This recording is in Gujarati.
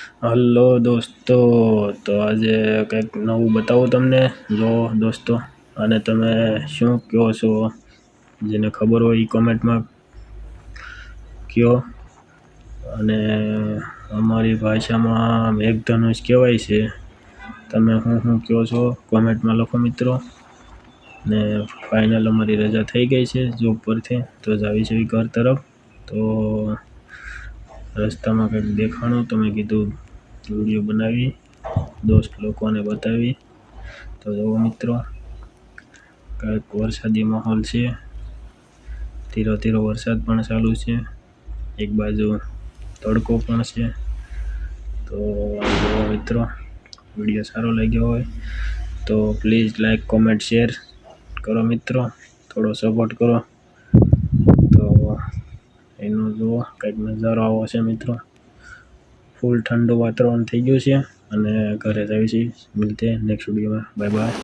હલો દોસ્તો, તો આજે કંઈક નવું બતાવું તમને. જો દોસ્તો, અને તમે શું કહો છો, જેને ખબર હોય એ કોમેન્ટમાં કહો. અને અમારી ભાષામાં મેઘધનુષ કહેવાય છે. તમે શું કહો છો કોમેન્ટમાં લખો મિત્રો. ને ફાઇનલ અમારી રજા થઈ ગઈ છે જોબ પરથી, તો જ આવી છે ઘર તરફ. તો રસ્તામાં કંઈક દેખાણું તો મેં કીધું વિડીયો બનાવી, દોસ્ત લોકોને બતાવી. તો જુઓ મિત્રો, કંઈક વરસાદી માહોલ છે, ધીરો ધીરો વરસાદ પણ ચાલુ છે, એક બાજુ તડકો પણ છે. તો જુઓ મિત્રો, વિડીયો સારો લાગ્યો હોય તો પ્લીઝ લાઈક કોમેન્ટ શેર કરો મિત્રો, થોડો સપોર્ટ કરો. તો એનો જુઓ કંઈક નજારો આવો છે મિત્રો. ફૂલ ઠંડુ વાતાવરણ થઈ ગયું છે અને ઘરે જ આવી છીએ. મળીએ નેક્સ્ટ વિડીયોમાં. Bye bye.